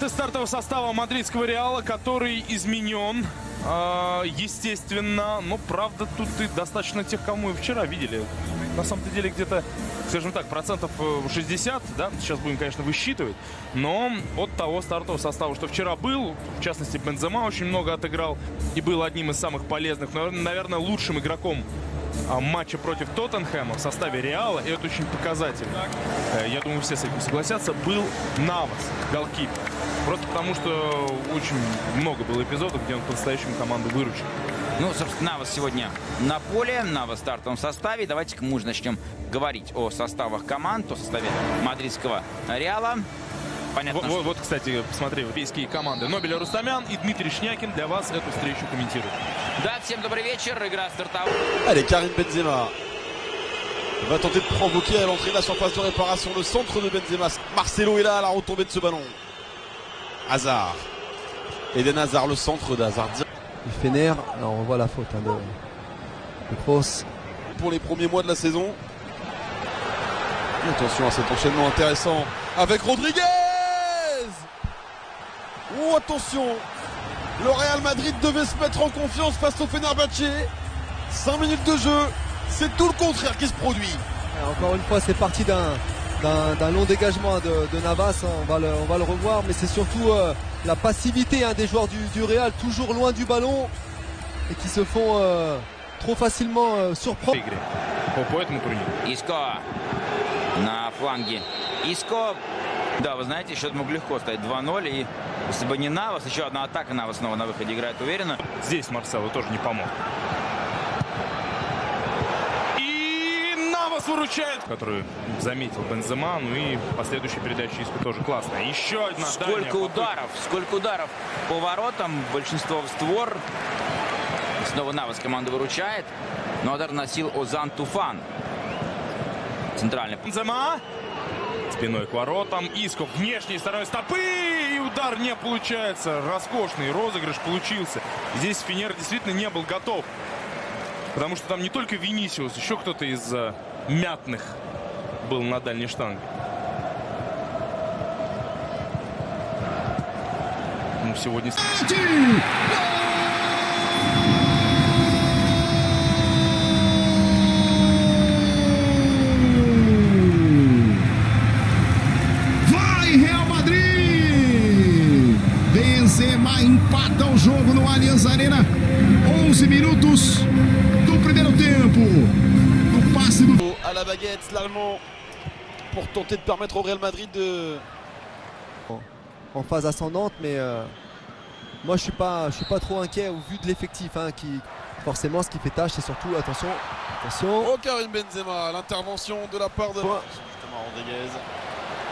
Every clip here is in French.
Варианты стартового состава мадридского Реала, который изменен, естественно. Но, правда, тут и достаточно тех, кому мы вчера видели. На самом-то деле, где-то, скажем так, процентов 60, да, сейчас будем, конечно, высчитывать. Но от того стартового состава, что вчера был, в частности, Бензема очень много отыграл и был одним из самых полезных, наверное, лучшим игроком матча против Тоттенхэма в составе Реала, и это очень показательно. Я думаю, все с этим согласятся. Был Навас, голкипер. Просто потому, что очень много было эпизодов, где он по-настоящему команду выручил. Ну, собственно, Навас сегодня на поле, Навас в стартовом составе. Давайте-ка мы уже начнем говорить о составах команд, о составе мадридского Реала. Понятно, вот, кстати, посмотри, европейские команды. Нобель Рустамян и Дмитрий Шнякин для вас эту встречу комментируют. Да, всем добрый вечер. Игра стартовала. Allez, Karim Benzema va tenter de provoquer à l'entrée de la surface de réparation le centre de Benzema. Marcelo est là à la retombée de ce ballon. Hazard. Eden Hazard, le centre d'Hazard. Il Fener, alors on voit la faute de Kroos. Pour les premiers mois de la saison. Attention à cet enchaînement intéressant avec Rodriguez. Oh, attention, le Real Madrid devait se mettre en confiance face au Fenerbahçe. 5 minutes de jeu, c'est tout le contraire qui se produit. Et encore une fois, c'est parti d'un long dégagement de Navas, on va le revoir, mais c'est surtout la passivité des joueurs du Real, toujours loin du ballon et qui se font trop facilement surprendre. Иско на фланге. Иско, да, вы знаете, счет мог легко стать 2-0. И если бы не Навас, еще одна атака, Навас снова на выходе играет уверенно. Здесь Марсело тоже не помог. И Навас выручает, который заметил Бензема, ну и последующая передача Иско тоже классная. Еще одна сколько ударов по воротам, большинство в створ. Снова Навас команду выручает. Но удар носил Озан Туфан. Центральный. Бензема спиной к воротам. Иско внешней стороной стопы. И удар не получается. Роскошный розыгрыш получился. Здесь Фенер действительно не был готов. Потому что там не только Винисиус, еще кто-то из мятных был на дальней штанге. Ну, сегодня... Benzema empata o jogo no Allianz Arena. 11 minutos do primeiro tempo. O passe do... À la baguette, l'Allemand, pour tenter de permettre au Real Madrid de... En phase ascendante, mais moi je suis pas trop inquiet au vu de l'effectif. Qui forcément, ce qui fait tâche, c'est surtout attention. Oh, Karim Benzema, l'intervention de la part de... Justement, Rodriguez.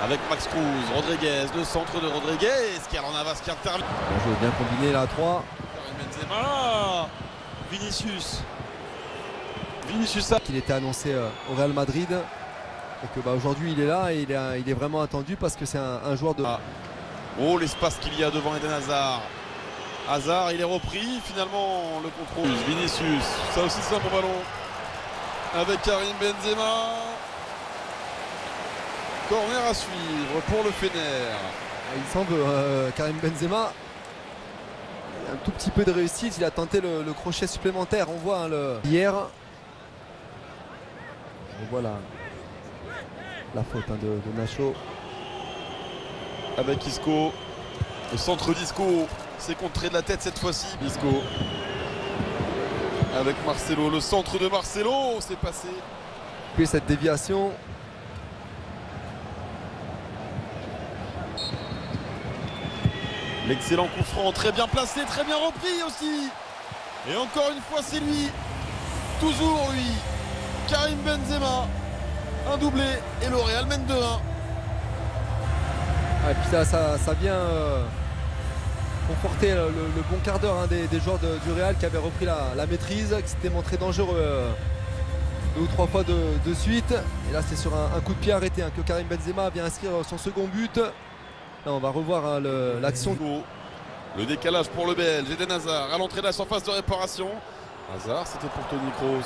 Avec Max Cruz, Rodriguez, le centre de Rodriguez, qui a Navas qui intervient. Bon jeu, bien combiné là à 3. Benzema, Vinicius Qu'il était annoncé au Real Madrid et que aujourd'hui il est là et il est vraiment attendu parce que c'est un joueur de... Oh, l'espace qu'il y a devant Eden Hazard. Hazard, il est repris, finalement le contrôle. Vinicius, ça aussi c'est un bon ballon. Avec Karim Benzema. Corner à suivre pour le Fener. Il semble Karim Benzema, un tout petit peu de réussite, il a tenté le crochet supplémentaire, on voit hier. On voit la faute de Nacho. Avec Isco, le centre d'Isco, c'est contré de la tête cette fois-ci. Isco. Avec Marcelo, le centre de Marcelo, c'est passé. Puis cette déviation. L'excellent coup franc, très bien placé, très bien repris aussi. Et encore une fois, c'est lui. Toujours lui. Karim Benzema. Un doublé et le Real mène 2-1. Et puis ça vient conforter le bon quart d'heure des joueurs du Real qui avaient repris la maîtrise, qui s'étaient montrés dangereux 2 ou 3 fois de suite. Et là, c'est sur un coup de pied arrêté que Karim Benzema vient inscrire son second but. Là, on va revoir l'action. Le décalage pour le Belge, Eden Hazard à l'entrée de la surface de réparation. Hazard, c'était pour Toni Kroos.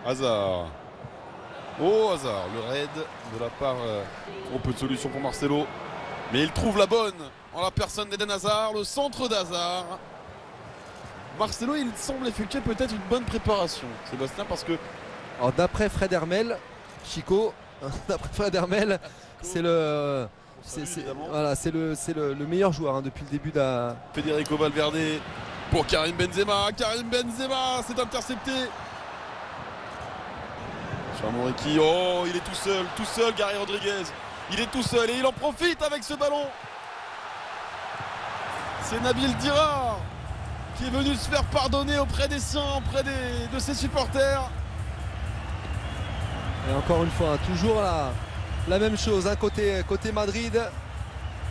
Hazard. Oh, Hazard, le raid de la part. Trop peu de solutions pour Marcelo. Mais il trouve la bonne en la personne d'Eden Hazard, le centre d'Hazard. Marcelo, il semble effectuer peut-être une bonne préparation, Sébastien, parce que Alors d'après Fred Hermel, Chico, d'après Fred Hermel, c'est le, voilà, c'est le meilleur joueur hein, depuis le début de la... Federico Valverde pour Karim Benzema. Karim Benzema, c'est intercepté. Chamoriki, oh, il est tout seul, Gary Rodriguez. Il est tout seul et il en profite avec ce ballon. C'est Nabil Dirar qui est venu se faire pardonner auprès des siens, auprès de ses supporters. Et encore une fois, hein, toujours la même chose, hein, côté Madrid,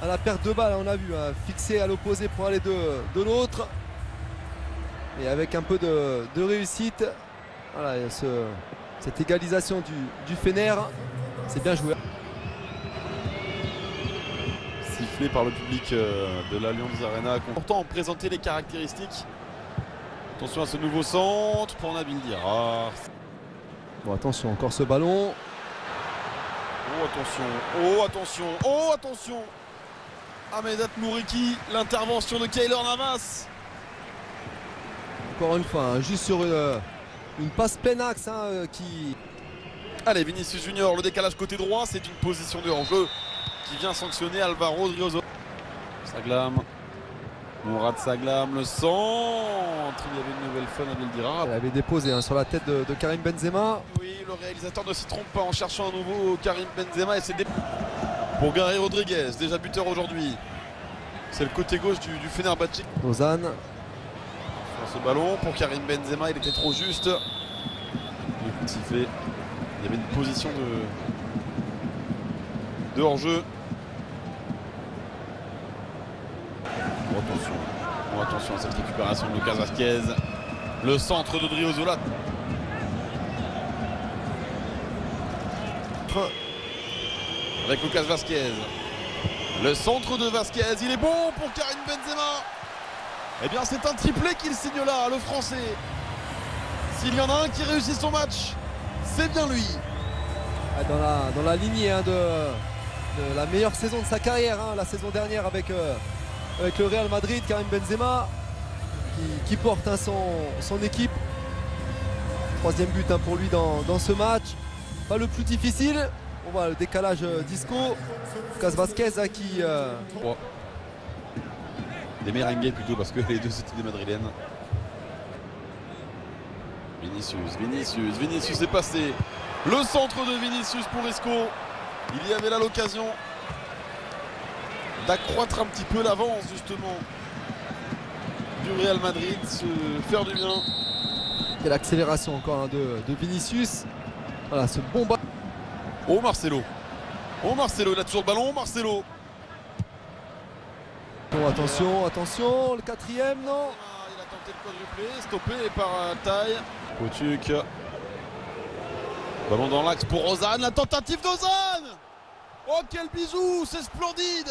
à la perte de balle, on a vu, hein, fixé à l'opposé pour aller de l'autre. Et avec un peu de réussite, voilà, il y a cette égalisation du Fener, c'est bien joué. Sifflé par le public de l'Allianz Arena. Pourtant, présenter les caractéristiques. Attention à ce nouveau centre pour Nabil Dirar. Bon, attention, encore ce ballon. Oh attention, oh attention, oh attention. Ahmedat Mouriki, l'intervention de Keylor Navas. Encore une fois, hein, juste sur une passe plein axe hein, qui... Allez, Vinicius Junior, le décalage côté droit, c'est une position de hors-jeu qui vient sanctionner Alvaro Driozo. Saglam, Mourad Saglam, le centre. Il y avait une nouvelle fois Nabil Dirar. Elle avait déposé hein, sur la tête de Karim Benzema. Oui, le réalisateur ne s'y trompe pas en cherchant un nouveau Karim Benzema et c'est pour Gary Rodriguez, déjà buteur aujourd'hui. C'est le côté gauche du Fenerbahçe. Ozan. Sur ce ballon pour Karim Benzema, il était trop juste. Le coup de sifflet. Il y avait une position de hors-jeu. Oh, attention à cette récupération de Lucas Vazquez. Le centre de Driozola. Avec Lucas Vazquez. Le centre de Vazquez. Il est bon pour Karim Benzema. Eh bien, c'est un triplé qu'il signe là, le Français. S'il y en a un qui réussit son match, c'est bien lui. Dans la lignée hein, de la meilleure saison de sa carrière, hein, la saison dernière avec le Real Madrid, Karim Benzema qui porte hein, son équipe. Troisième but hein, pour lui dans ce match. Pas le plus difficile. On voit le décalage d'Isco. Lucas Vazquez hein, qui... Des merengues plutôt parce que les deux c'était des madrilènes. Vinicius est passé. Le centre de Vinicius pour Isco. Il y avait là l'occasion d'accroître un petit peu l'avance justement du Real Madrid, se faire du bien. Quelle accélération encore hein, de Vinicius. Voilà ce bon ballon. Oh Marcelo. Oh Marcelo, il a toujours le ballon, Marcelo. Attention, le quatrième, non. Il a tenté le quadruplé, stoppé par Taille. Kotuk. Ballon dans l'axe pour Ozan, la tentative d'Ozan. Oh quel bisou, c'est splendide.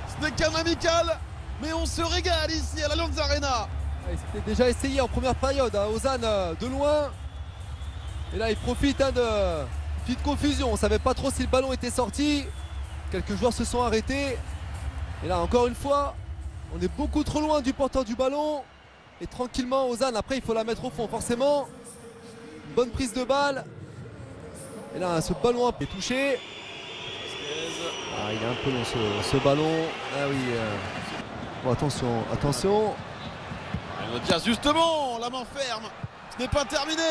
Ce n'est qu'un amical, mais on se régale ici à l'Allianz Arena. Il s'était déjà essayé en première période, hein, Ozan de loin. Et là il profite hein, de petite confusion, on ne savait pas trop si le ballon était sorti. Quelques joueurs se sont arrêtés. Et là encore une fois, on est beaucoup trop loin du porteur du ballon. Et tranquillement Ozan, après il faut la mettre au fond forcément. Une bonne prise de balle. Et là ce ballon est touché. Ah, il est un peu long ce ballon. Ah oui. Bon attention. Tiens justement, la main ferme. Ce n'est pas terminé.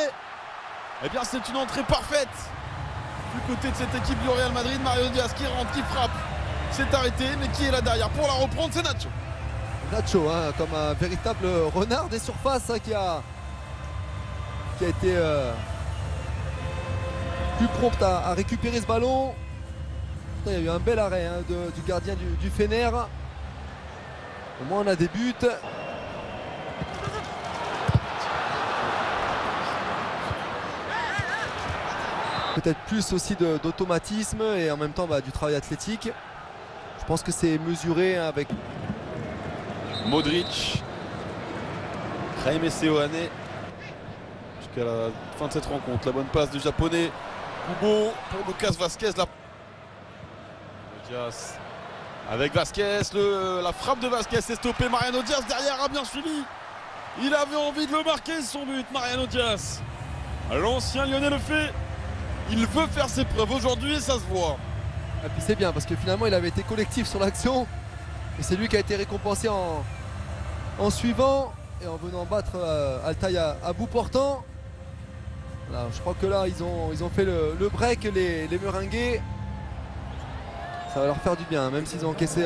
Eh bien c'est une entrée parfaite du côté de cette équipe du Real Madrid. Mario Diaz qui rentre, qui frappe. C'est arrêté, mais qui est là derrière pour la reprendre? C'est Nacho. Nacho, hein, comme un véritable renard des surfaces hein, qui a été plus prompt à récupérer ce ballon. Il y a eu un bel arrêt hein, du gardien du Fener. Au moins on a des buts. Peut-être plus aussi d'automatisme et en même temps du travail athlétique. Je pense que c'est mesuré hein, avec Modric, Jaime Seoane jusqu'à la fin de cette rencontre. La bonne passe du japonais Kubo pour Lucas Vazquez. Diaz Avec Vasquez, la frappe de Vasquez est stoppée. Mariano Diaz derrière a bien suivi. Il avait envie de le marquer son but, Mariano Diaz. L'ancien Lyonnais le fait. Il veut faire ses preuves aujourd'hui et ça se voit. Et puis c'est bien parce que finalement il avait été collectif sur l'action. Et c'est lui qui a été récompensé en suivant et en venant battre Altaï à bout portant. Voilà, je crois que là ils ont fait le break, les Meringues. Ça va leur faire du bien, même s'ils ont encaissé